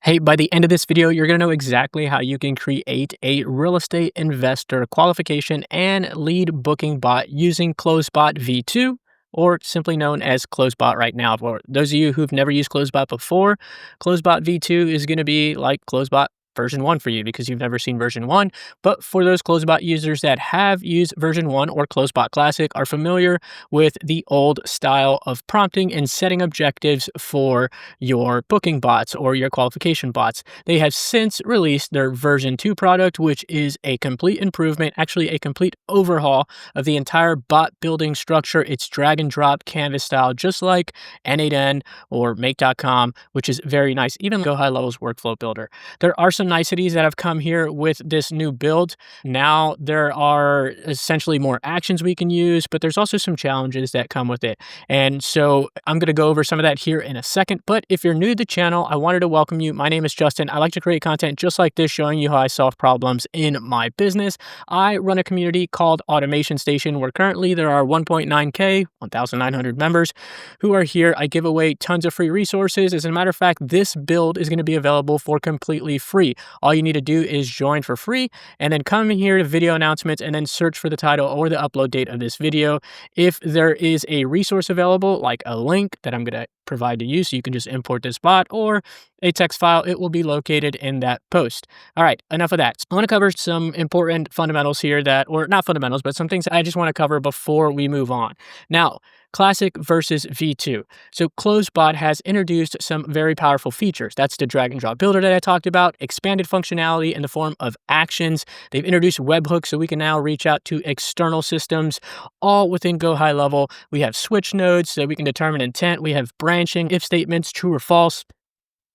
Hey, by the end of this video, you're going to know exactly how you can create a real estate investor qualification and lead booking bot using CloseBot V2, or simply known as CloseBot right now. For those of you who've never used CloseBot before, CloseBot V2 is going to be like CloseBot version 1 for you because you've never seen version 1. But for those CloseBot users that have used version 1 or CloseBot Classic, are familiar with the old style of prompting and setting objectives for your booking bots or your qualification bots, they have since released their version 2 product, which is a complete improvement, actually a complete overhaul of the entire bot building structure. It's drag and drop canvas style, just like N8N or Make.com, which is very nice. Even Go High Level's workflow builder. There are some niceties that have come here with this new build. Now there are essentially more actions we can use, but there's also some challenges that come with it. And so I'm going to go over some of that here in a second. But if you're new to the channel, I wanted to welcome you. My name is Justin. I like to create content just like this, showing you how I solve problems in my business. I run a community called Automation Station, where currently there are 1.9K, 1,900 members who are here. I give away tons of free resources. As a matter of fact, this build is going to be available for completely free. All you need to do is join for free and then come in here to video announcements and then search for the title or the upload date of this video. If there is a resource available, like a link that I'm going to provide to you, so you can just import this bot, or a text file, it will be located in that post. All right, enough of that. I want to cover some important fundamentals here or not fundamentals, but some things I just want to cover before we move on. Now, Classic versus V2. So CloseBot has introduced some very powerful features. That's the drag and drop builder that I talked about, expanded functionality in the form of actions. They've introduced webhooks, so we can now reach out to external systems, all within Go High Level. We have switch nodes so we can determine intent. We have branching, if statements, true or false.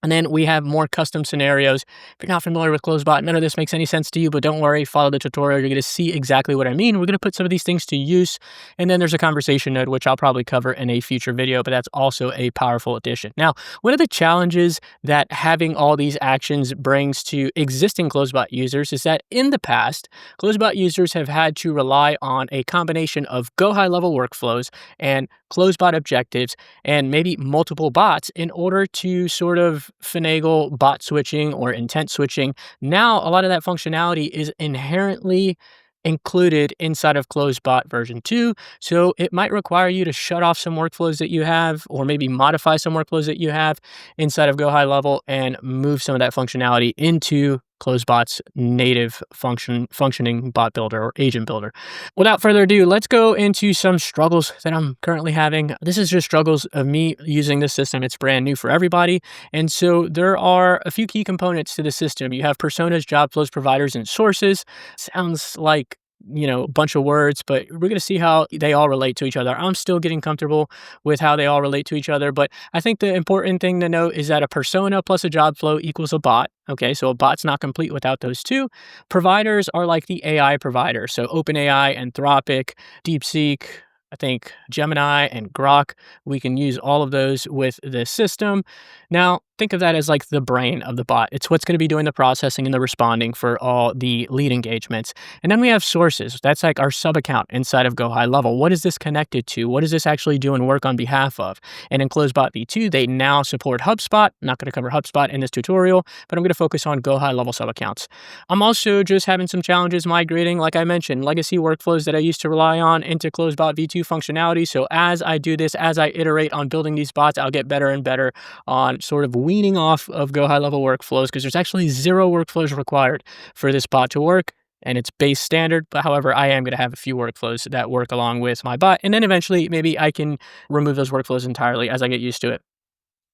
And then we have more custom scenarios. If you're not familiar with CloseBot, none of this makes any sense to you, but don't worry, follow the tutorial. You're going to see exactly what I mean. We're going to put some of these things to use. And then there's a conversation node, which I'll probably cover in a future video, but that's also a powerful addition. Now, one of the challenges that having all these actions brings to existing CloseBot users is that in the past, CloseBot users have had to rely on a combination of Go High Level workflows and CloseBot objectives and maybe multiple bots in order to sort of finagle bot switching or intent switching. Now, a lot of that functionality is inherently included inside of CloseBot version 2. So it might require you to shut off some workflows that you have, or maybe modify some workflows that you have inside of Go High Level and move some of that functionality into CloseBot's native functioning bot builder or agent builder. Without further ado, let's go into some struggles that I'm currently having. This is just struggles of me using this system. It's brand new for everybody. And so there are a few key components to the system. You have personas, job flows, providers, and sources. Sounds like, you know, a bunch of words, but we're going to see how they all relate to each other. I'm still getting comfortable with how they all relate to each other, but I think the important thing to note is that a persona plus a job flow equals a bot. Okay, so a bot's not complete without those two. Providers are like the AI providers. So OpenAI, Anthropic, DeepSeek, I think Gemini and Grok, we can use all of those with this system. Now, think of that as like the brain of the bot. It's what's going to be doing the processing and the responding for all the lead engagements. And then we have sources. That's like our sub account inside of Go High Level. What is this connected to? What is this actually doing work on behalf of? And in CloseBot V2, they now support HubSpot. I'm not going to cover HubSpot in this tutorial, but I'm going to focus on Go High Level sub accounts. I'm also just having some challenges migrating, like I mentioned, legacy workflows that I used to rely on into CloseBot V2 functionality. So as I do this, as I iterate on building these bots, I'll get better and better on sort of weaning off of Go High Level workflows, because there's actually 0 workflows required for this bot to work, and it's base standard. But however, I am going to have a few workflows that work along with my bot, and then eventually maybe I can remove those workflows entirely as I get used to it.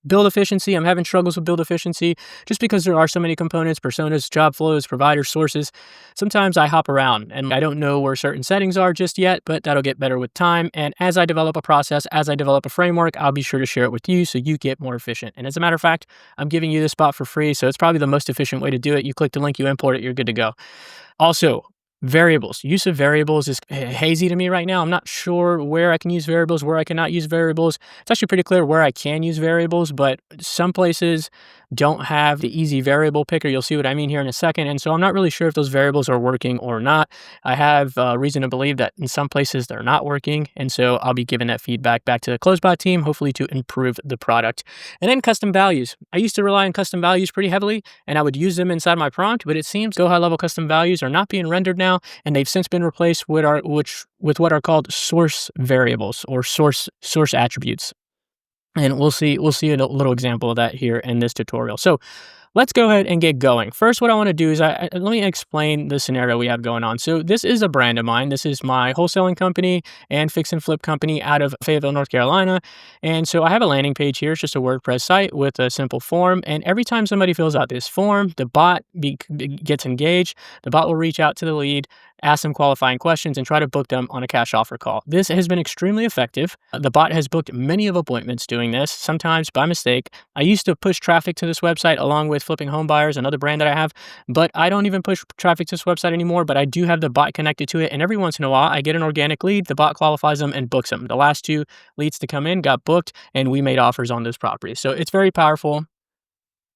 Build efficiency, I'm having struggles with build efficiency just because there are so many components, personas, job flows, providers, sources. Sometimes I hop around and I don't know where certain settings are just yet, but that'll get better with time. And as I develop a process, as I develop a framework, I'll be sure to share it with you so you get more efficient. And as a matter of fact, I'm giving you this bot for free, so it's probably the most efficient way to do it. You click the link, you import it, you're good to go. Also, variables. Use of variables is hazy to me right now. I'm not sure where I can use variables, where I cannot use variables. It's actually pretty clear where I can use variables, but some places don't have the easy variable picker. You'll see what I mean here in a second. And so I'm not really sure if those variables are working or not. I have reason to believe that in some places they're not working. And so I'll be giving that feedback back to the CloseBot team, hopefully to improve the product. And then custom values. I used to rely on custom values pretty heavily, and I would use them inside my prompt, but it seems Go High Level custom values are not being rendered now, and they've since been replaced with what are called source variables or source attributes. And we'll see a little example of that here in this tutorial. So let's go ahead and get going. First, what I want to do is let me explain the scenario we have going on. So this is a brand of mine. This is my wholesaling company and fix and flip company out of Fayetteville, North Carolina. And so I have a landing page here. It's just a WordPress site with a simple form. And every time somebody fills out this form, the bot gets engaged. The bot will reach out to the lead, ask them qualifying questions, and try to book them on a cash offer call. This has been extremely effective. The bot has booked many of appointments doing this, sometimes by mistake. I used to push traffic to this website along with Flipping Home Buyers, another brand that I have, but I don't even push traffic to this website anymore, but I do have the bot connected to it, and every once in a while, I get an organic lead, the bot qualifies them and books them. The last 2 leads to come in got booked, and we made offers on those properties. So it's very powerful.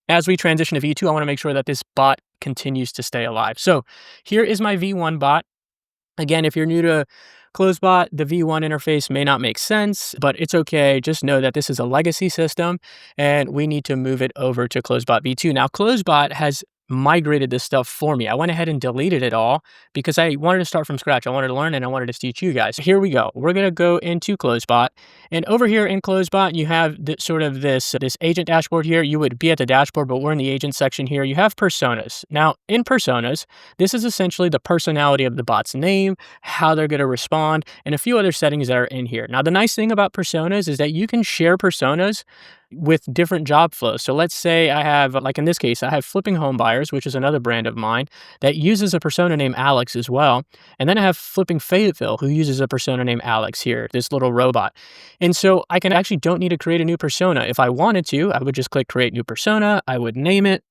As we transition to V2, I want to make sure that this bot continues to stay alive. So here is my V1 bot. Again, if you're new to CloseBot, the V1 interface may not make sense, but it's okay. Just know that this is a legacy system and we need to move it over to CloseBot V2. Now, CloseBot has migrated this stuff for me. I went ahead and deleted it all because I wanted to start from scratch. I wanted to learn and I wanted to teach you guys. Here we go. We're going to go into CloseBot, and over here in CloseBot, you have this agent dashboard here. You would be at the dashboard, but we're in the agent section here. You have personas. Now, in personas, this is essentially the personality of the bot's name, how they're going to respond, and a few other settings that are in here. Now, the nice thing about personas is that you can share personas with different job flows. So let's say I have, like in this case, I have Flipping Home Buyers, which is another brand of mine that uses a persona named Alex as well. And then I have Flipping Fayetteville, who uses a persona named Alex here, this little robot. And so I don't need to create a new persona. If I wanted to, I would just click Create New Persona. I would name it.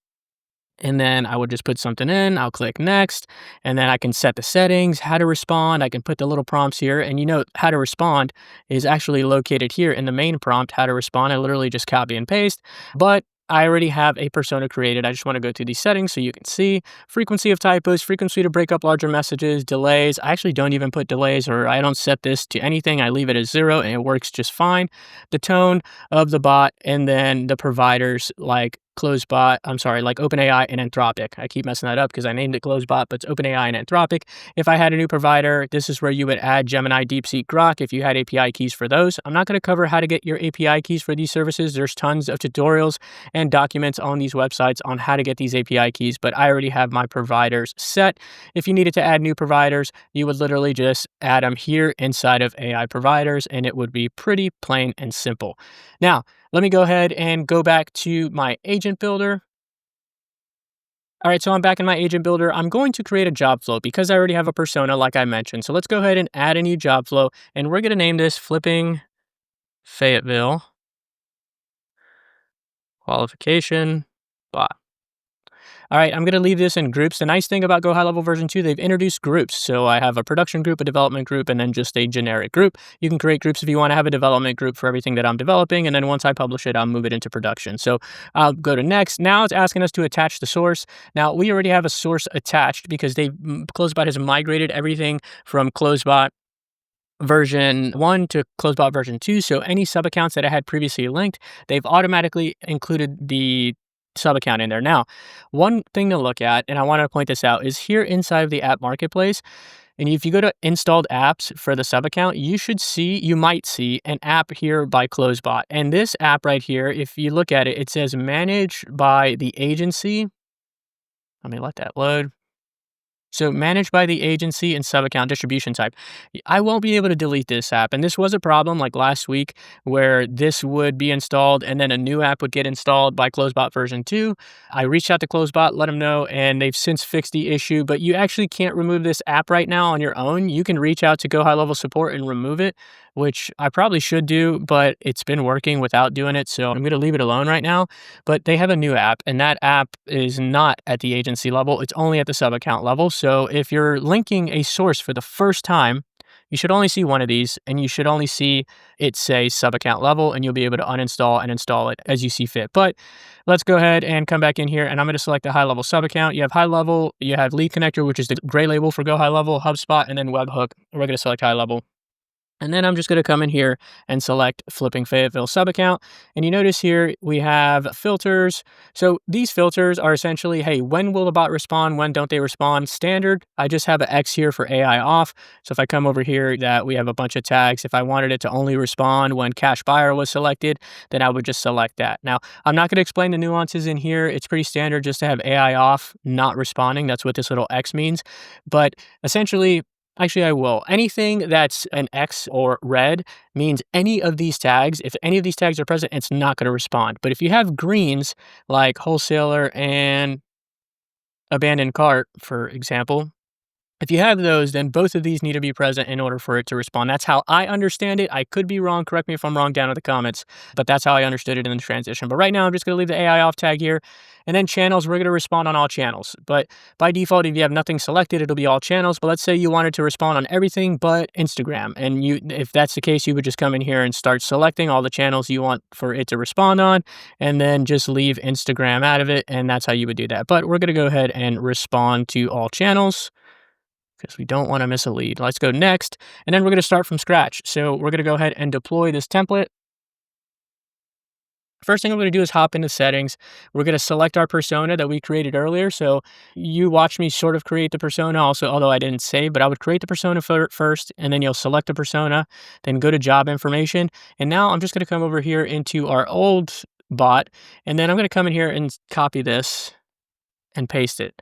And then I would just put something in, I'll click next, and then I can set the settings, how to respond. I can put the little prompts here, and you know, how to respond is actually located here in the main prompt, how to respond. I literally just copy and paste, but I already have a persona created. I just want to go through these settings so you can see frequency of typos, frequency to break up larger messages, delays. I actually don't even put delays, or I don't set this to anything. I leave it as 0 and it works just fine. The tone of the bot, and then the providers like CloseBot, like OpenAI and Anthropic. I keep messing that up because I named it CloseBot, but it's OpenAI and Anthropic. If I had a new provider, this is where you would add Gemini, DeepSeek, Grok if you had API keys for those. I'm not going to cover how to get your API keys for these services. There's tons of tutorials and documents on these websites on how to get these API keys, but I already have my providers set. If you needed to add new providers, you would literally just add them here inside of AI providers, and it would be pretty plain and simple. Now, let me go ahead and go back to my agent builder. All right, so I'm back in my agent builder. I'm going to create a job flow because I already have a persona like I mentioned. So let's go ahead and add a new job flow, and we're going to name this Flipping Fayetteville Qualification Bot. All right, I'm going to leave this in groups. The nice thing about Go High Level version 2, they've introduced groups. So I have a production group, a development group, and then just a generic group. You can create groups if you want to have a development group for everything that I'm developing. And then once I publish it, I'll move it into production. So I'll go to next. Now it's asking us to attach the source. Now we already have a source attached because CloseBot has migrated everything from CloseBot version 1 to CloseBot version 2. So any sub accounts that I had previously linked, they've automatically included the sub account in there. Now, one thing to look at, and I want to point this out, is here inside of the app marketplace. And if you go to installed apps for the sub account, you might see an app here by CloseBot. And this app right here, if you look at it, it says managed by the agency. Let me let that load. So managed by the agency and sub-account distribution type. I won't be able to delete this app. And this was a problem like last week where this would be installed and then a new app would get installed by CloseBot version 2. I reached out to CloseBot, let them know, and they've since fixed the issue. But you actually can't remove this app right now on your own. You can reach out to Go High Level Support and remove it, which I probably should do, but it's been working without doing it. So I'm going to leave it alone right now. But they have a new app, and that app is not at the agency level. It's only at the sub-account level. So if you're linking a source for the first time, You should only see one of these, and you should only see it say sub account level, and you'll be able to uninstall and install it as you see fit. But let's go ahead and come back in here, and I'm going to select the high level sub account. You have high level, you have lead connector, which is the gray label for go high level, HubSpot, and then webhook. We're going to select high level. And then I'm just going to come in here and select flipping Fayetteville sub account. And you notice here we have filters. So these filters are essentially, hey, when will the bot respond? When don't they respond? Standard. I just have an X here for AI off. So if I come over here that we have a bunch of tags, if I wanted it to only respond when cash buyer was selected, then I would just select that. Now, I'm not going to explain the nuances in here. It's pretty standard just to have AI off, not responding. That's what this little X means. But essentially, actually, I will. Anything that's an X or red means any of these tags, if any of these tags are present, it's not going to respond. But if you have greens like wholesaler and abandoned cart, for example, if you have those, then both of these need to be present in order for it to respond. That's how I understand it. I could be wrong. Correct me if I'm wrong down in the comments, but that's how I understood it in the transition. But right now, I'm just going to leave the AI off tag here. And then channels, we're going to respond on all channels. But by default, if you have nothing selected, it'll be all channels. But let's say you wanted to respond on everything but Instagram. And if that's the case, you would just come in here and start selecting all the channels you want for it to respond on, and then just leave Instagram out of it. And that's how you would do that. But we're going to go ahead and respond to all channels, because we don't want to miss a lead. Let's go next, and then we're going to start from scratch. So we're going to go ahead and deploy this template. First thing I'm going to do is hop into settings. We're going to select our persona that we created earlier. So you watch me sort of create the persona also, although I didn't save, but I would create the persona first, and then you'll select the persona, then go to job information. And now I'm just going to come over here into our old bot, and then I'm going to come in here and copy this and paste it.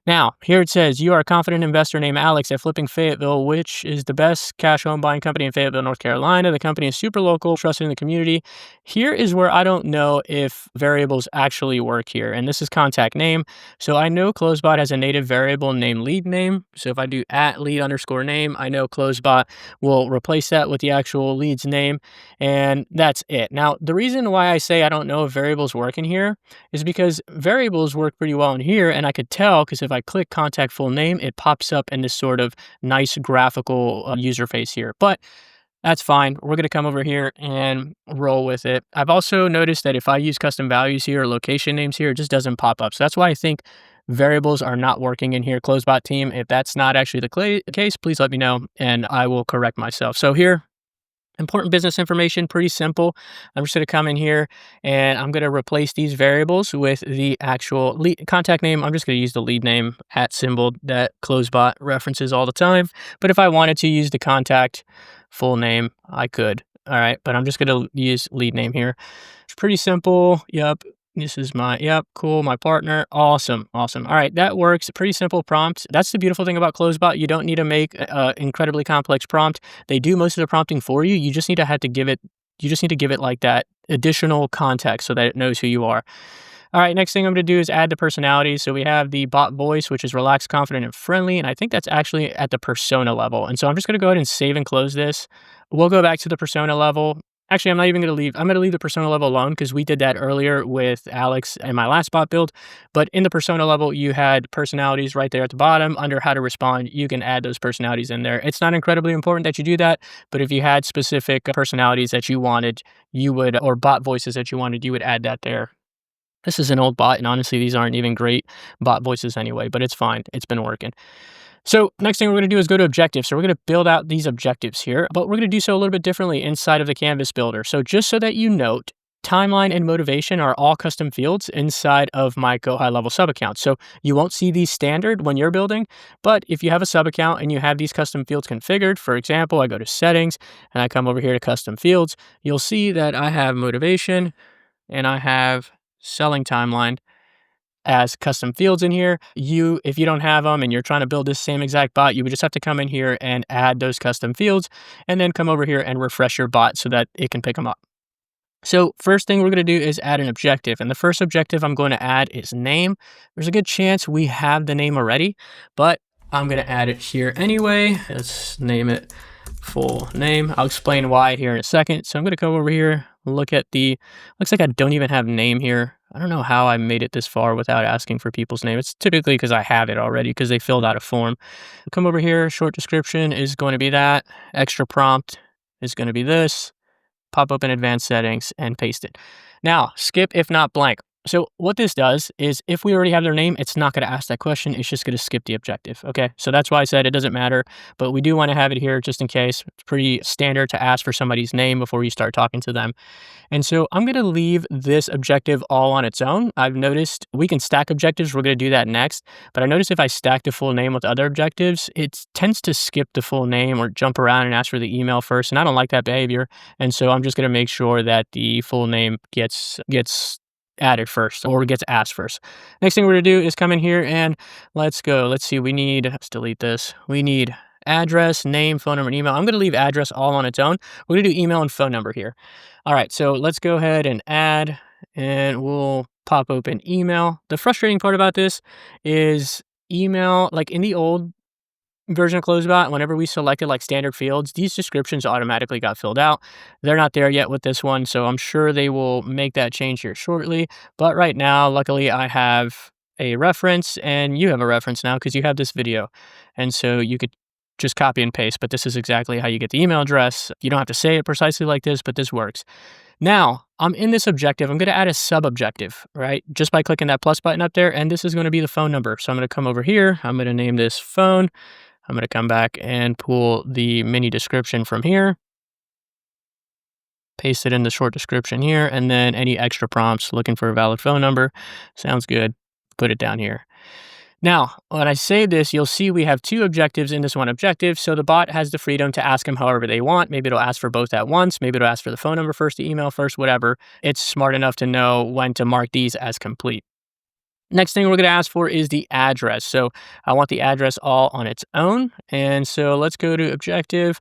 Now, here it says, you are a confident investor named Alex at Flipping Fayetteville, which is the best cash home buying company in Fayetteville, North Carolina. The company is super local, trusted in the community. Here is where I don't know if variables actually work here, and this is contact name. So I know CloseBot has a native variable named lead name. So if I do @lead_name, I know CloseBot will replace that with the actual lead's name, and that's it. Now, the reason why I say I don't know if variables work in here is because variables work pretty well in here, and I could tell because if I click contact full name, it pops up in this sort of nice graphical user face here. But that's fine. We're going to come over here and roll with it. I've also noticed that if I use custom values here or location names here, it just doesn't pop up. So that's why I think variables are not working in here. CloseBot team, if that's not actually the case, please let me know and I will correct myself. So here, important business information, pretty simple. I'm just going to come in here and I'm going to replace these variables with the actual lead contact name. I'm just going to use the lead name @ that CloseBot references all the time. But if I wanted to use the contact full name, I could. All right, but I'm just going to use lead name here. It's pretty simple. Yep. This is cool, my partner. Awesome. All right, that works. Pretty simple prompt. That's the beautiful thing about CloseBot. You don't need to make an incredibly complex prompt. They do most of the prompting for you. You just need to give it like that additional context so that it knows who you are. All right, next thing I'm going to do is add the personalities. So we have the bot voice, which is relaxed, confident, and friendly. And I think that's actually at the persona level. And so I'm just going to go ahead and save and close this. We'll go back to the persona level. Actually, I'm not even going to leave. I'm going to leave the persona level alone because we did that earlier with Alex in my last bot build. But in the persona level, you had personalities right there at the bottom under how to respond. You can add those personalities in there. It's not incredibly important that you do that, but if you had specific personalities that you wanted, or bot voices that you wanted, you would add that there. This is an old bot, and honestly, these aren't even great bot voices anyway, but it's fine. It's been working. So next thing we're going to do is go to objectives. So we're going to build out these objectives here, but we're going to do so a little bit differently inside of the Canvas builder. So just so that you note, timeline and motivation are all custom fields inside of my Go High Level sub account. So you won't see these standard when you're building, but if you have a sub account and you have these custom fields configured, for example, I go to settings and I come over here to custom fields, you'll see that I have motivation and I have selling timeline as custom fields in here. If you don't have them and you're trying to build this same exact bot, you would just have to come in here and add those custom fields and then come over here and refresh your bot so that it can pick them up. So first thing we're going to do is add an objective. And the first objective I'm going to add is name. There's a good chance we have the name already, but I'm going to add it here anyway. Let's name it full name. I'll explain why here in a second. So I'm going to come over here, look at looks like I don't even have name here. I don't know how I made it this far without asking for people's name. It's typically because I have it already because they filled out a form. Come over here. Short description is going to be that. Extra prompt is going to be this. Pop open advanced settings and paste it. Now, skip if not blank. So what this does is if we already have their name, it's not going to ask that question. It's just going to skip the objective. Okay. So that's why I said it doesn't matter, but we do want to have it here just in case. It's pretty standard to ask for somebody's name before you start talking to them. And so I'm going to leave this objective all on its own. I've noticed we can stack objectives. We're going to do that next. But I noticed if I stack the full name with other objectives, it tends to skip the full name or jump around and ask for the email first. And I don't like that behavior. And so I'm just going to make sure that the full name gets added first or gets asked first. Next thing we're going to do is come in here and let's go. Let's see. Let's delete this. We need address, name, phone number, and email. I'm going to leave address all on its own. We're going to do email and phone number here. All right, so let's go ahead and add, and we'll pop open email. The frustrating part about this is email, like in the old version of CloseBot, whenever we selected like standard fields, these descriptions automatically got filled out. They're not there yet with this one, so I'm sure they will make that change here shortly. But right now, luckily, I have a reference, and you have a reference now because you have this video. And so you could just copy and paste, but this is exactly how you get the email address. You don't have to say it precisely like this, but this works. Now, I'm in this objective. I'm going to add a sub-objective, right? Just by clicking that plus button up there, and this is going to be the phone number. So I'm going to come over here. I'm going to name this phone. I'm going to come back and pull the mini description from here, paste it in the short description here, and then any extra prompts looking for a valid phone number. Sounds good. Put it down here. Now, when I save this, you'll see we have two objectives in this one objective. So the bot has the freedom to ask them however they want. Maybe it'll ask for both at once. Maybe it'll ask for the phone number first, the email first, whatever. It's smart enough to know when to mark these as complete. Next thing we're going to ask for is the address. So I want the address all on its own. And so let's go to objective.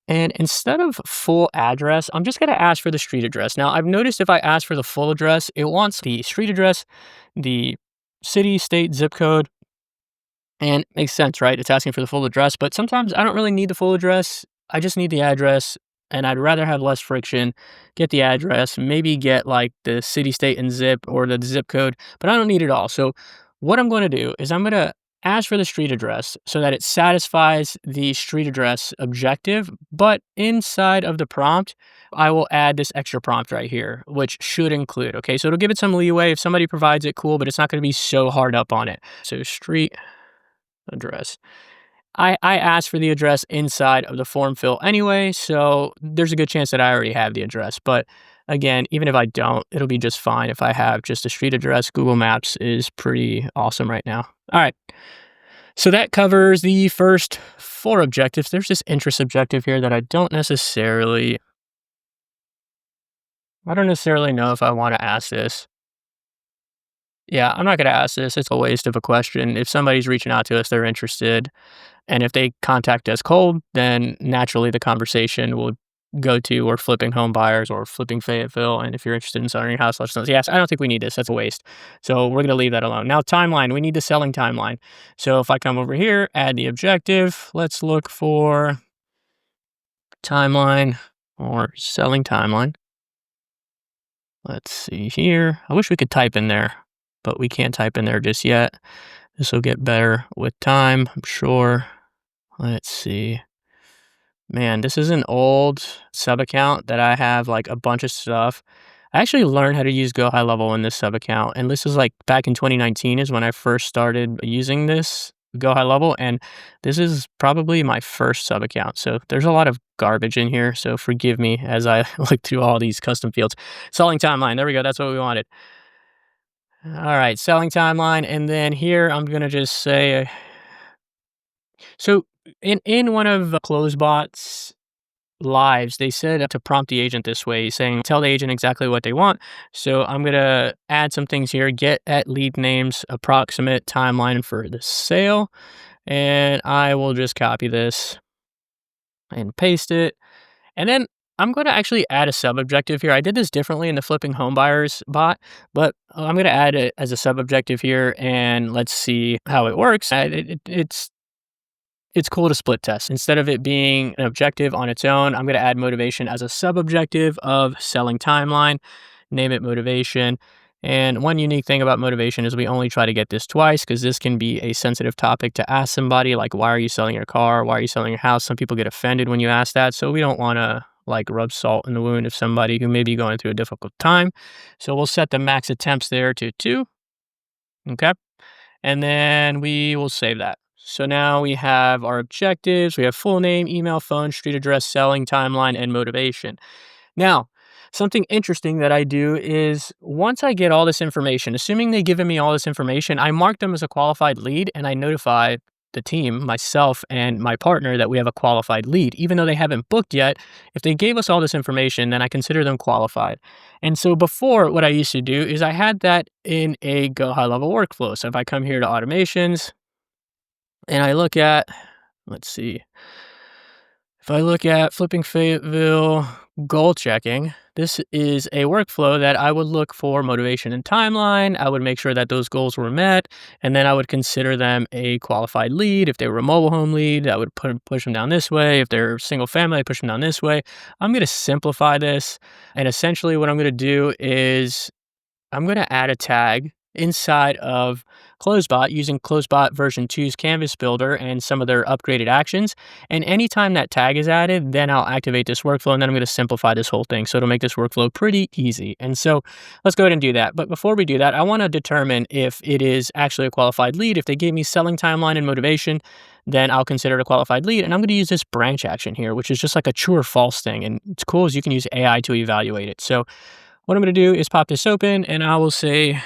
And instead of full address, I'm just going to ask for the street address. Now, I've noticed if I ask for the full address, it wants the street address, the city, state, zip code, and it makes sense, right? It's asking for the full address, but sometimes I don't really need the full address. I just need the address, and I'd rather have less friction, get the address, maybe get like the city, state, and zip or the zip code, but I don't need it all. So what I'm going to do is I'm going to ask for the street address so that it satisfies the street address objective, but inside of the prompt, I will add this extra prompt right here, which should include, okay? So it'll give it some leeway. If somebody provides it, cool, but it's not going to be so hard up on it. So street address. I asked for the address inside of the form fill anyway, so there's a good chance that I already have the address. But again, even if I don't, it'll be just fine if I have just a street address. Google Maps is pretty awesome right now. All right. So that covers the first 4 objectives. There's this interest objective here that I don't necessarily know if I want to ask this. Yeah, I'm not going to ask this. It's a waste of a question. If somebody's reaching out to us, they're interested. And if they contact us cold, then naturally the conversation will go to or flipping home buyers or flipping Fayetteville. And if you're interested in selling your house, let us know. Yes, I don't think we need this. That's a waste. So we're going to leave that alone. Now, timeline. We need the selling timeline. So if I come over here, add the objective, let's look for timeline or selling timeline. Let's see here. I wish we could type in there, but we can't type in there just yet. This will get better with time, I'm sure. Let's see. Man, this is an old sub account that I have like a bunch of stuff. I actually learned how to use Go High Level in this sub account. And this is like back in 2019 is when I first started using this Go High Level. And this is probably my first sub account. So there's a lot of garbage in here. So forgive me as I look through all these custom fields. Selling timeline. There we go. That's what we wanted. All right. Selling timeline. And then here I'm going to just say, so in one of CloseBot's lives, they said to prompt the agent this way, saying, tell the agent exactly what they want. So I'm going to add some things here, get at lead names, approximate timeline for the sale. And I will just copy this and paste it. And then I'm going to actually add a sub-objective here. I did this differently in the flipping home buyers bot, but I'm going to add it as a sub-objective here, and let's see how it works. It's cool to split test. Instead of it being an objective on its own, I'm going to add motivation as a sub-objective of selling timeline, name it motivation. And one unique thing about motivation is we only try to get this twice because this can be a sensitive topic to ask somebody, like, why are you selling your car? Why are you selling your house? Some people get offended when you ask that. So we don't want to like rub salt in the wound of somebody who may be going through a difficult time. So we'll set the max attempts there to 2. Okay. And then we will save that. So now we have our objectives. We have full name, email, phone, street address, selling timeline, and motivation. Now, something interesting that I do is once I get all this information, assuming they've given me all this information, I mark them as a qualified lead and I notify the team, myself and my partner, that we have a qualified lead. Even though they haven't booked yet, if they gave us all this information, then I consider them qualified. And so before, what I used to do is I had that in a Go High Level workflow. So if I come here to automations and I look at, let's see, if I look at flipping Fayetteville goal checking, this is a workflow that I would look for motivation and timeline. I would make sure that those goals were met, and then I would consider them a qualified lead. If they were a mobile home lead, I would push them down this way. If they're single family, I push them down this way. I'm going to simplify this, and essentially what I'm going to do is I'm going to add a tag inside of CloseBot using CloseBot version 2's Canvas Builder and some of their upgraded actions. And anytime that tag is added, then I'll activate this workflow, and then I'm going to simplify this whole thing. So it'll make this workflow pretty easy. And so let's go ahead and do that. But before we do that, I want to determine if it is actually a qualified lead. If they gave me selling timeline and motivation, then I'll consider it a qualified lead. And I'm going to use this branch action here, which is just like a true or false thing. And it's cool is you can use AI to evaluate it. So what I'm going to do is pop this open, and I will say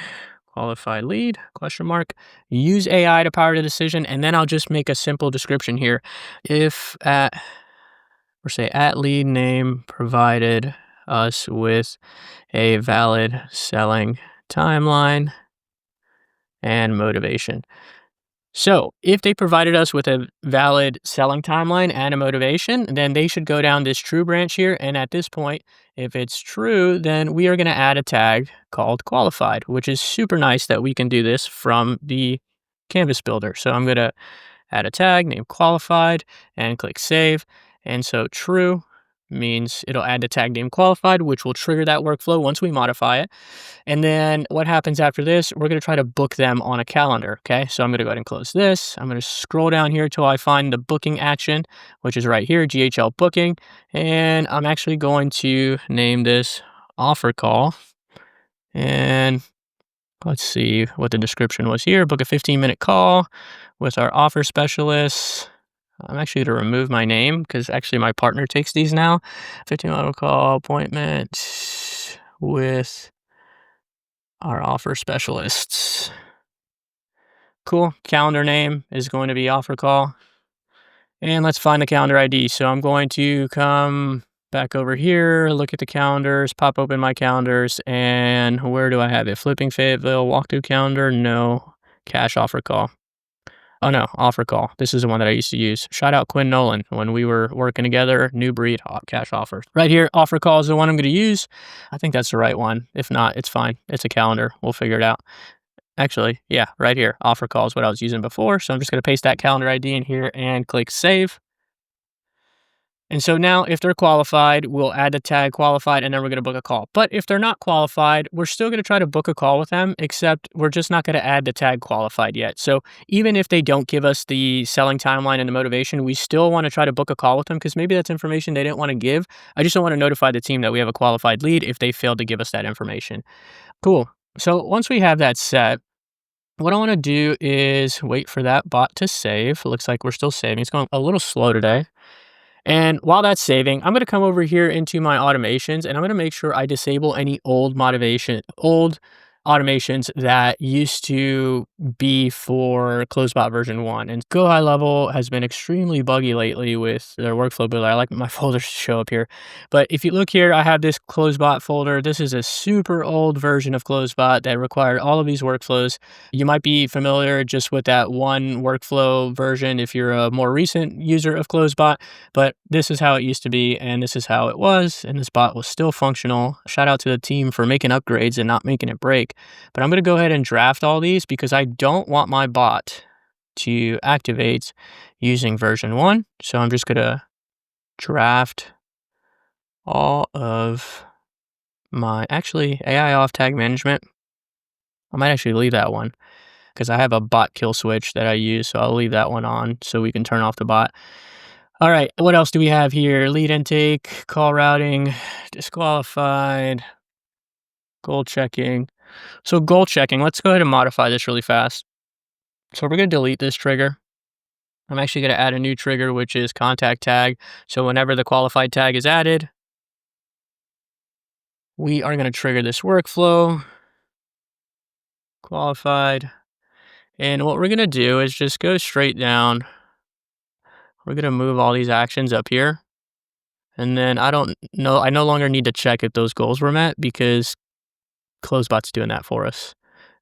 qualified lead, question mark, use AI to power the decision, and then I'll just make a simple description here. If at, or say at lead name provided us with a valid selling timeline and motivation. So if they provided us with a valid selling timeline and a motivation, then they should go down this true branch here. And at this point, if it's true, then we are going to add a tag called qualified, which is super nice that we can do this from the Canvas builder. So I'm going to add a tag named qualified and click save. And so true means it'll add the tag name qualified, which will trigger that workflow once we modify it. And then what happens after this, we're going to try to book them on a calendar. Okay. So I'm going to go ahead and close this. I'm going to scroll down here till I find the booking action, which is right here, GHL booking. And I'm actually going to name this offer call. And let's see what the description was here. Book a 15-minute call with our offer specialists. I'm actually going to remove my name because actually my partner takes these now. 15-minute call appointment with our offer specialists. Cool. Calendar name is going to be offer call. And let's find the calendar ID. So I'm going to come back over here, look at the calendars, pop open my calendars, and where do I have it? Flipping Fayetteville, walkthrough calendar, no, cash offer call. Oh no, offer call. This is the one that I used to use. Shout out Quinn Nolan when we were working together. New breed, cash offers. Right here, offer call is the one I'm going to use. I think that's the right one. If not, it's fine. It's a calendar. We'll figure it out. Actually, yeah, right here. Offer call is what I was using before. So I'm just going to paste that calendar ID in here and click save. And so now if they're qualified, we'll add the tag qualified, and then we're going to book a call. But if they're not qualified, we're still going to try to book a call with them, except we're just not going to add the tag qualified yet. So even if they don't give us the selling timeline and the motivation, we still want to try to book a call with them because maybe that's information they didn't want to give. I just don't want to notify the team that we have a qualified lead if they failed to give us that information. Cool. So once we have that set, what I want to do is wait for that bot to save. It looks like we're still saving. It's going a little slow today. And while that's saving, I'm going to come over here into my automations, and I'm going to make sure I disable any old automations that used to be for CloseBot version 1. And Go High Level has been extremely buggy lately with their workflow builder. I like my folders to show up here. But if you look here, I have this CloseBot folder. This is a super old version of CloseBot that required all of these workflows. You might be familiar just with that one workflow version if you're a more recent user of CloseBot, but this is how it used to be, and this is how it was, and this bot was still functional. Shout out to the team for making upgrades and not making it break. But I'm going to go ahead and draft all these because I don't want my bot to activate using version 1. So I'm just going to draft all of my, actually, AI off tag management. I might actually leave that one because I have a bot kill switch that I use, so I'll leave that one on so we can turn off the bot. All right, what else do we have here? Lead intake, call routing, disqualified, goal checking. So goal checking, let's go ahead and modify this really fast. So we're going to delete this trigger. I'm actually going to add a new trigger, which is contact tag. So whenever the qualified tag is added, we are going to trigger this workflow, qualified. And what we're going to do is just go straight down. We're going to move all these actions up here. And then I no longer need to check if those goals were met because CloseBot's doing that for us.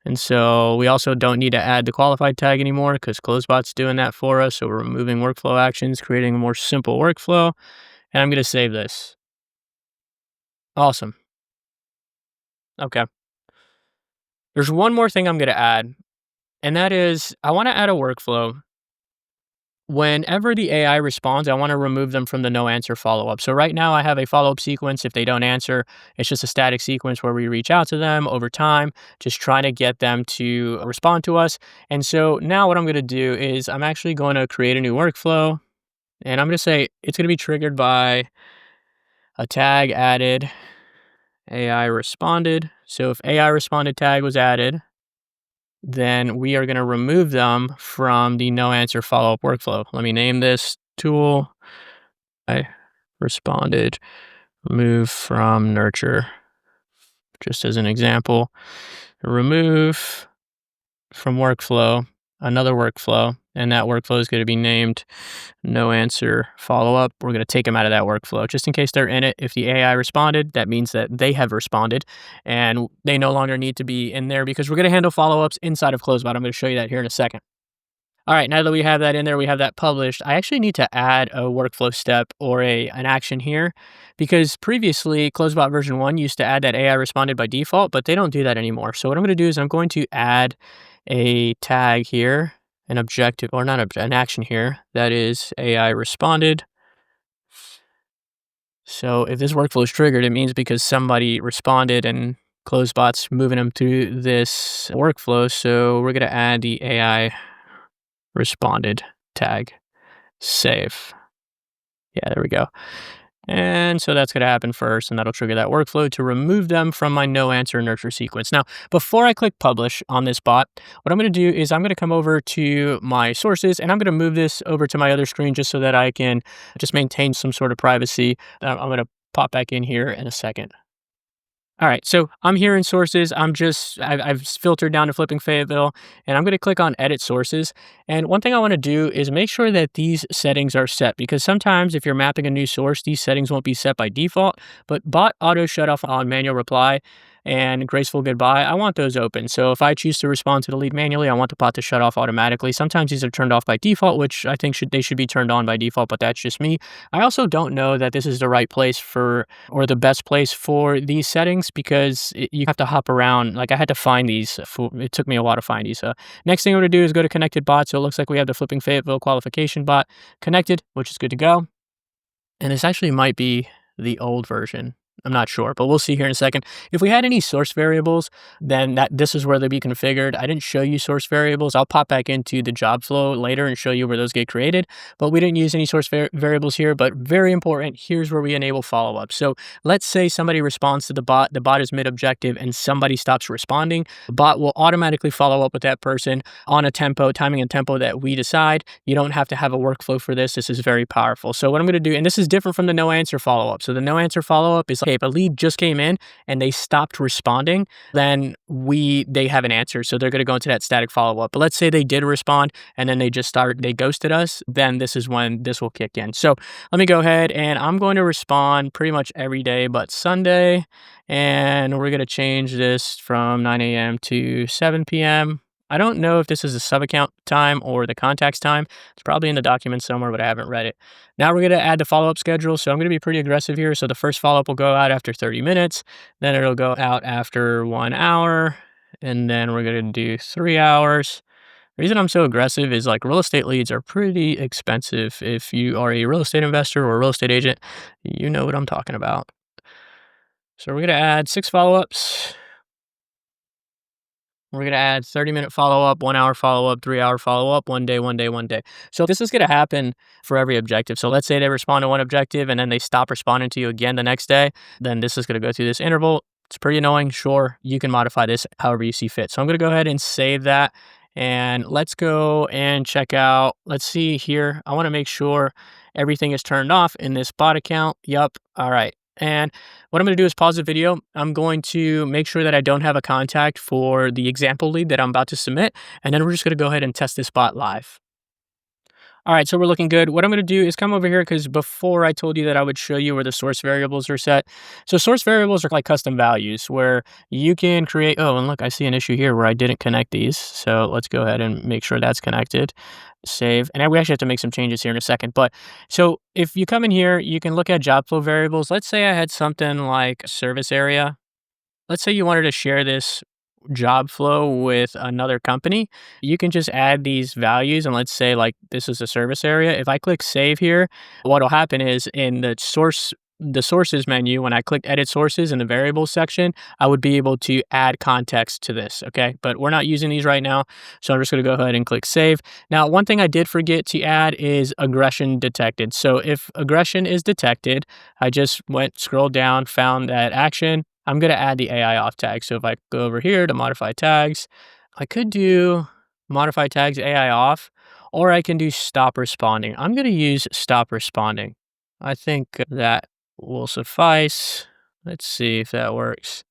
And so we also don't need to add the qualified tag anymore because CloseBot's doing that for us. So we're removing workflow actions, creating a more simple workflow. And I'm going to save this. Awesome. Okay. There's one more thing I'm going to add, and that is I want to add a workflow. Whenever the AI responds, I want to remove them from the no answer follow-up. So right now I have a follow-up sequence. If they don't answer, it's just a static sequence where we reach out to them over time, just trying to get them to respond to us. And so now what I'm going to do is I'm actually going to create a new workflow, and I'm going to say it's going to be triggered by a tag added, AI responded. So if AI responded tag was added, then we are going to remove them from the no answer follow-up workflow. Let me name this tool. I responded, remove from nurture, just as an example. Remove from workflow, another workflow, and that workflow is going to be named no answer follow-up. We're going to take them out of that workflow just in case they're in it. If the AI responded, that means that they have responded and they no longer need to be in there because we're going to handle follow-ups inside of CloseBot. I'm going to show you that here in a second. All right, now that we have that in there, we have that published. I actually need to add a workflow step or an action here because previously CloseBot version 1 used to add that AI responded by default, but they don't do that anymore. So what I'm going to do is I'm going to add a tag here, an objective, or not an action here, that is AI responded. So if this workflow is triggered, it means because somebody responded and CloseBot's moving them through this workflow. So we're going to add the AI responded tag, save. Yeah, there we go. And so that's going to happen first, and that'll trigger that workflow to remove them from my no answer nurture sequence. Now, before I click publish on this bot, what I'm going to do is I'm going to come over to my sources, and I'm going to move this over to my other screen just so that I can just maintain some sort of privacy. I'm going to pop back in here in a second. All right, so I'm here in sources. I've filtered down to Flipping Fayetteville, and I'm going to click on edit sources. And one thing I want to do is make sure that these settings are set because sometimes if you're mapping a new source, these settings won't be set by default, but bot auto shut off on manual reply and graceful goodbye, I want those open. So if I choose to respond to the lead manually, I want the bot to shut off automatically. Sometimes these are turned off by default, which I think they should be turned on by default, but that's just me. I also don't know that this is the right place or the best place for these settings because you have to hop around. Like I had to find these. It took me a while to find these. Next thing I'm going to do is go to connected bot. So it looks like we have the Flipping Fayetteville qualification bot connected, which is good to go. And this actually might be the old version. I'm not sure, but we'll see here in a second. If we had any source variables, then this is where they'd be configured. I didn't show you source variables. I'll pop back into the job flow later and show you where those get created, but we didn't use any source variables here, but very important, here's where we enable follow-up. So let's say somebody responds to the bot is mid-objective and somebody stops responding. The bot will automatically follow up with that person on a timing and tempo that we decide. You don't have to have a workflow for this. This is very powerful. So what I'm going to do, and this is different from the no answer follow-up. So the no answer follow-up is like, if a lead just came in and they stopped responding, then they have an answer. So they're going to go into that static follow-up. But let's say they did respond and then they ghosted us, then this is when this will kick in. So let me go ahead and I'm going to respond pretty much every day but Sunday. And we're going to change this from 9 a.m. to 7 p.m. I don't know if this is a sub-account time or the contacts time. It's probably in the document somewhere, but I haven't read it. Now we're going to add the follow-up schedule. So I'm going to be pretty aggressive here. So the first follow-up will go out after 30 minutes. Then it'll go out after 1 hour. And then we're going to do 3 hours. The reason I'm so aggressive is like real estate leads are pretty expensive. If you are a real estate investor or a real estate agent, you know what I'm talking about. So we're going to add 6 follow-ups. We're going to add 30-minute follow-up, 1-hour follow-up, 3-hour follow-up, 1 day, 1 day, 1 day. So this is going to happen for every objective. So let's say they respond to one objective and then they stop responding to you again the next day. Then this is going to go through this interval. It's pretty annoying. Sure, you can modify this however you see fit. So I'm going to go ahead and save that. And let's go and check out. Let's see here. I want to make sure everything is turned off in this bot account. Yup. All right. And what I'm going to do is pause the video. I'm going to make sure that I don't have a contact for the example lead that I'm about to submit. And then we're just going to go ahead and test this bot live. All right, so we're looking good. What I'm going to do is come over here because before I told you that I would show you where the source variables are set. So source variables are like custom values where you can create, oh, and look, I see an issue here where I didn't connect these. So let's go ahead and make sure that's connected. Save. And we actually have to make some changes here in a second. But so if you come in here, you can look at job flow variables. Let's say I had something like service area. Let's say you wanted to share this job flow with another company. You can just add these values and let's say like this is a service area. If I click save here, what'll happen is in the sources menu, when I click edit sources in the variables section, I would be able to add context to this. Okay. But we're not using these right now. So I'm just going to go ahead and click save. Now, one thing I did forget to add is aggression detected. So if aggression is detected, I just scrolled down, found that action. I'm going to add the AI off tag. So if I go over here to modify tags, I could do modify tags AI off, or I can do stop responding. I'm going to use stop responding. I think that will suffice. Let's see if that works.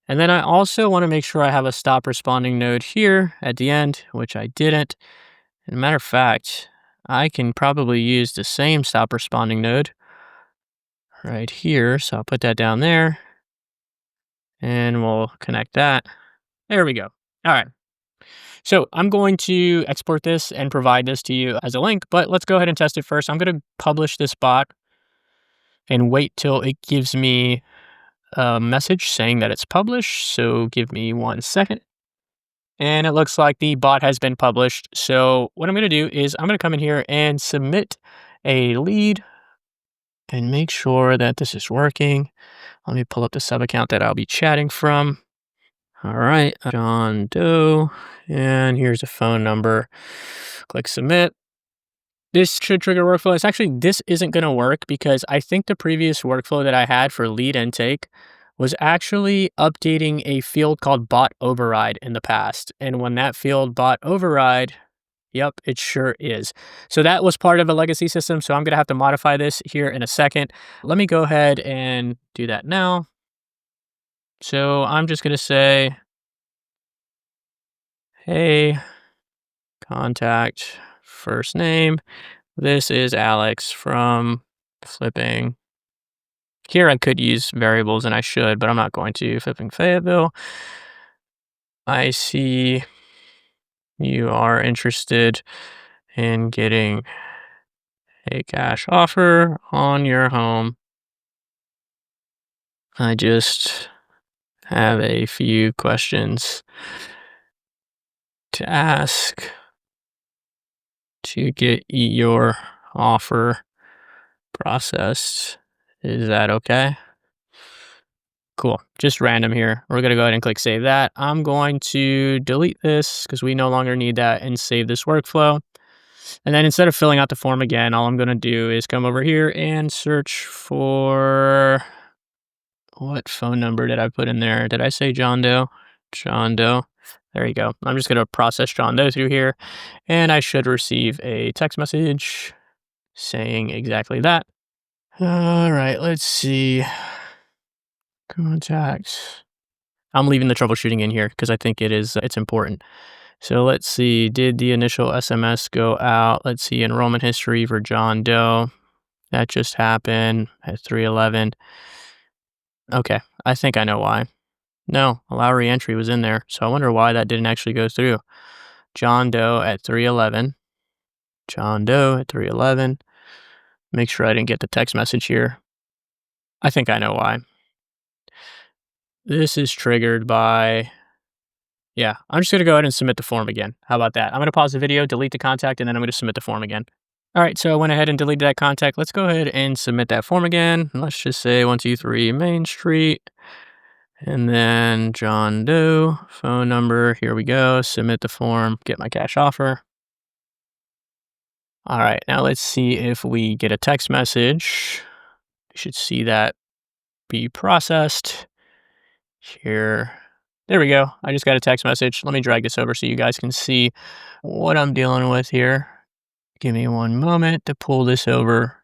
And then I also want to make sure I have a stop responding node here at the end, which I didn't. As a matter of fact, I can probably use the same stop responding node right here. So I'll put that down there. And we'll connect that. There we go. All right. So I'm going to export this and provide this to you as a link, but let's go ahead and test it first. I'm going to publish this bot and wait till it gives me a message saying that it's published. So give me 1 second. And it looks like the bot has been published. So what I'm going to do is I'm going to come in here and submit a lead and make sure that this is working. Let me pull up the sub account that I'll be chatting from. All right, John Doe, and here's a phone number. Click submit. This should trigger workflow. This isn't going to work because I think the previous workflow that I had for lead intake was actually updating a field called bot override in the past. And when that field bot override, yep, it sure is. So that was part of a legacy system. So I'm going to have to modify this here in a second. Let me go ahead and do that now. So I'm just going to say, hey, contact first name. This is Alex from Flipping. Here I could use variables and I should, but I'm not going to. Flipping Fayetteville. I see you are interested in getting a cash offer on your home. I just have a few questions to ask to get your offer processed. Is that okay? Cool. Just random here. We're going to go ahead and click save that. I'm going to delete this because we no longer need that and save this workflow. And then instead of filling out the form again, all I'm going to do is come over here and search for, what phone number did I put in there? Did I say John Doe? John Doe. There you go. I'm just going to process John Doe through here, and I should receive a text message saying exactly that. All right, let's see. Contacts. I'm leaving the troubleshooting in here because I think it's important. So let's see. Did the initial SMS go out? Let's see. Enrollment history for John Doe. That just happened at 3:11. Okay, I think I know why. No, allow re-entry was in there, so I wonder why that didn't actually go through. John Doe at 3:11. John Doe at 3:11. Make sure I didn't get the text message here. I think I know why. This is triggered by, yeah, I'm just going to go ahead and submit the form again. How about that? I'm going to pause the video, delete the contact, and then I'm going to submit the form again. All right, so I went ahead and deleted that contact. Let's go ahead and submit that form again. Let's just say 123 Main Street. And then John Doe, phone number. Here we go. Submit the form, get my cash offer. All right, now let's see if we get a text message. You should see that be processed here. There we go. I just got a text message. Let me drag this over so you guys can see what I'm dealing with here. Give me one moment to pull this over.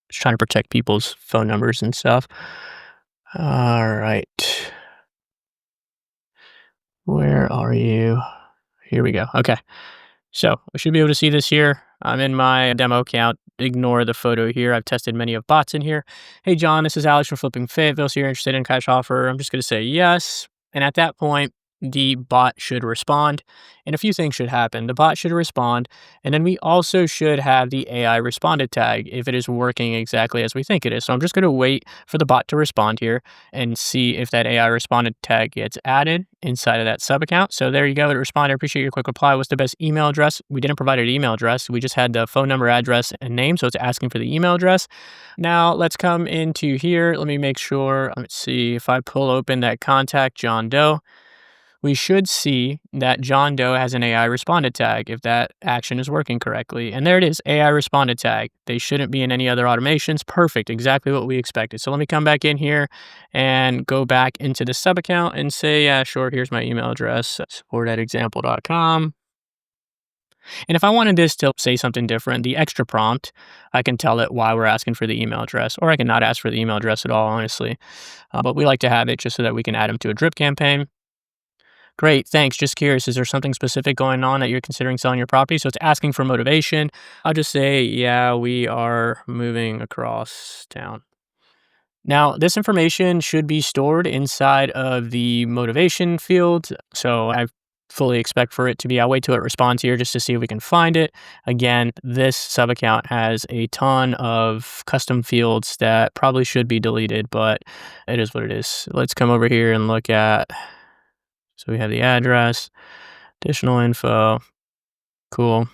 Just trying to protect people's phone numbers and stuff. All right. Where are you? Here we go. Okay. So we should be able to see this here. I'm in my demo account. Ignore the photo here. I've tested many of bots in here. Hey, John, this is Alex from Flipping Fayetteville. So you're interested in cash offer? I'm just going to say yes. And at that point, the bot should respond and a few things should happen. The bot should respond, and then we also should have the AI responded tag if it is working exactly as we think it is. So I'm just going to wait for the bot to respond here and see if that AI responded tag gets added inside of that sub account. So there you go. It responded. I appreciate your quick reply. What's the best email address? We didn't provide an email address. We just had the phone number, address, and name. So it's asking for the email address. Now let's come into here. Let me make sure. Let's see if I pull open that contact John Doe. We should see that John Doe has an AI responded tag if that action is working correctly. And there it is, AI responded tag. They shouldn't be in any other automations. Perfect, exactly what we expected. So let me come back in here and go back into the sub account and say, yeah, sure, here's my email address, support@example.com. And if I wanted this to say something different, the extra prompt, I can tell it why we're asking for the email address, or I can not ask for the email address at all, honestly. But we like to have it just so that we can add them to a drip campaign. Great, thanks. Just curious, is there something specific going on that you're considering selling your property? So it's asking for motivation. I'll just say, yeah, we are moving across town. Now, this information should be stored inside of the motivation field. So I fully expect for it to be, I'll wait till it responds here just to see if we can find it. Again, this sub account has a ton of custom fields that probably should be deleted, but it is what it is. Let's come over here and look at. So we have the address, additional info. Cool.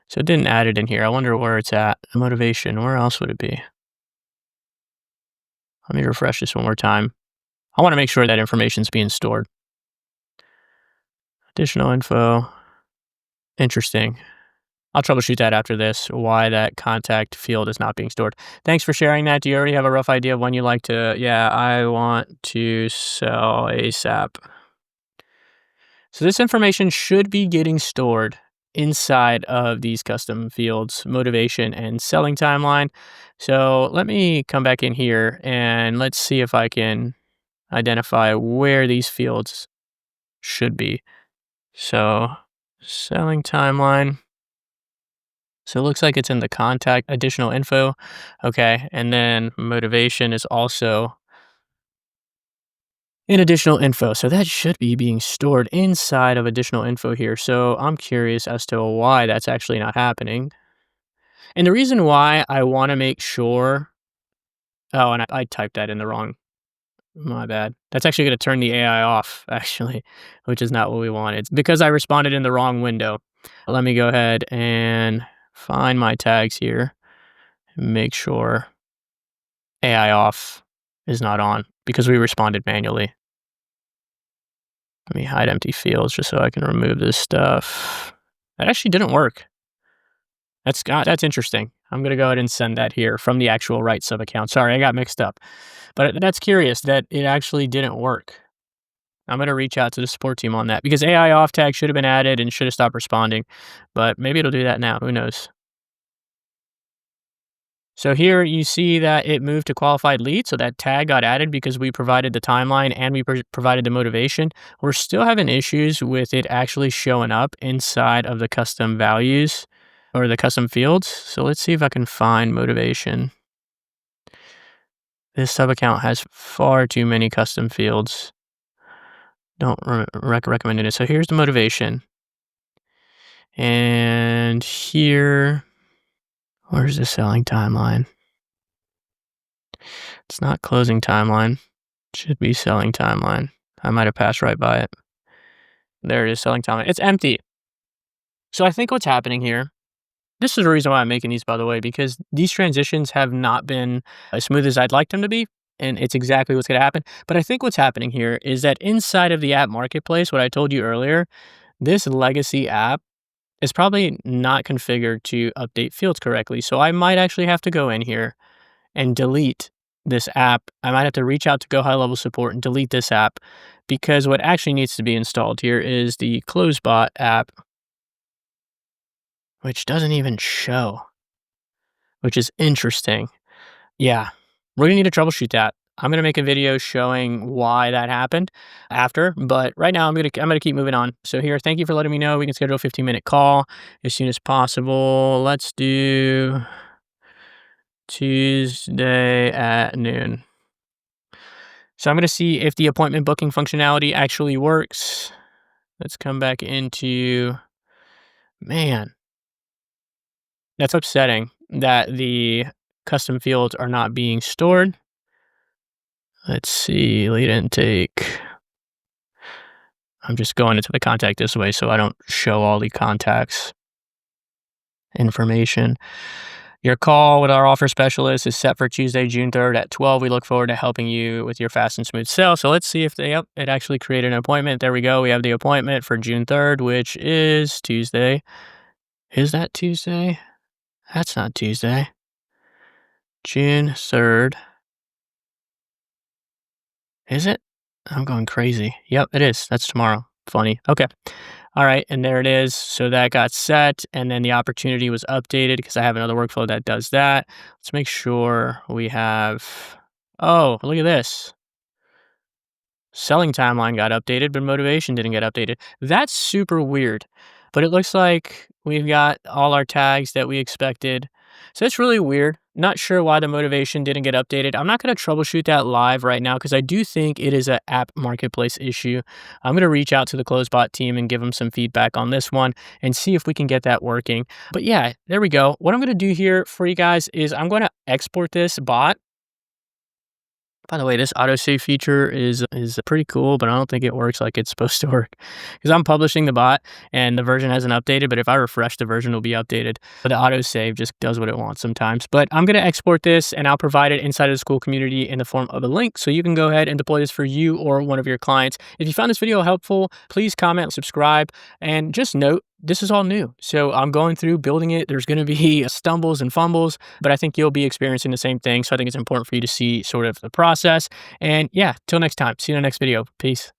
So it didn't add it in here. I wonder where it's at. Motivation, where else would it be? Let me refresh this one more time. I want to make sure that information's being stored. Additional info. Interesting. I'll troubleshoot that after this, why that contact field is not being stored. Thanks for sharing that. Do you already have a rough idea of when you like to? Yeah, I want to sell ASAP. So this information should be getting stored inside of these custom fields, motivation and selling timeline. So let me come back in here and let's see if I can identify where these fields should be. So selling timeline. So it looks like it's in the contact additional info. Okay. And then motivation is also in additional info. So that should be being stored inside of additional info here. So I'm curious as to why that's actually not happening. And the reason why I want to make sure, oh, and I typed that in the wrong, my bad. That's actually going to turn the AI off, actually, which is not what we wanted. It's because I responded in the wrong window. Let me go ahead and find my tags here and make sure AI off is not on because we responded manually. Let me hide empty fields just so I can remove this stuff. That actually didn't work. That's interesting. I'm going to go ahead and send that here from the actual right sub account. Sorry, I got mixed up. But that's curious that it actually didn't work. I'm going to reach out to the support team on that because AI off tag should have been added and should have stopped responding. But maybe it'll do that now. Who knows? So here you see that it moved to qualified lead. So that tag got added because we provided the timeline and we provided the motivation. We're still having issues with it actually showing up inside of the custom values or the custom fields. So let's see if I can find motivation. This sub account has far too many custom fields. Don't recommend it. So here's the motivation. And here, where's the selling timeline? It's not closing timeline. It should be selling timeline. I might have passed right by it. There it is, selling timeline. It's empty. So I think what's happening here, this is the reason why I'm making these, by the way, because these transitions have not been as smooth as I'd like them to be. and it's exactly what's going to happen. But I think what's happening here is that inside of the app marketplace, what I told you earlier, this legacy app is probably not configured to update fields correctly. So I might actually have to go in here and delete this app. I might have to reach out to Go High Level Support and delete this app, because what actually needs to be installed here is the CloseBot app, which doesn't even show, which is interesting. Yeah, we're gonna need to troubleshoot that. I'm gonna make a video showing why that happened after, but right now I'm gonna keep moving on. So here, thank you for letting me know. We can schedule a 15-minute call as soon as possible. Let's do Tuesday at noon. So I'm gonna see if the appointment booking functionality actually works. Let's come back into, man, that's upsetting that the custom fields are not being stored. Let's see, lead intake. I'm just going into the contact this way so I don't show all the contacts information. Your call with our offer specialist is set for Tuesday, June 3rd at 12. We look forward to helping you with your fast and smooth sale. So let's see if it actually created an appointment. There we go. We have the appointment for June 3rd, which is Tuesday. Is that Tuesday? That's not Tuesday. June 3rd. Is it? I'm going crazy. Yep, it is. That's tomorrow. Funny. Okay. All right. And there it is. So that got set. And then the opportunity was updated because I have another workflow that does that. Let's make sure we have. Oh, look at this. Selling timeline got updated, but motivation didn't get updated. That's super weird. But it looks like we've got all our tags that we expected. So it's really weird. Not sure why the motivation didn't get updated. I'm not going to troubleshoot that live right now because I do think it is an app marketplace issue. I'm going to reach out to the CloseBot team and give them some feedback on this one and see if we can get that working. But yeah, there we go. What I'm going to do here for you guys is I'm going to export this bot. By the way, this autosave feature is pretty cool, but I don't think it works like it's supposed to work because I'm publishing the bot and the version hasn't updated, but if I refresh, the version will be updated. But the autosave just does what it wants sometimes. But I'm going to export this and I'll provide it inside of the school community in the form of a link so you can go ahead and deploy this for you or one of your clients. If you found this video helpful, please comment, subscribe, and just note, this is all new. So I'm going through building it. There's going to be stumbles and fumbles, but I think you'll be experiencing the same thing. So I think it's important for you to see sort of the process. And yeah, till next time. See you in the next video. Peace.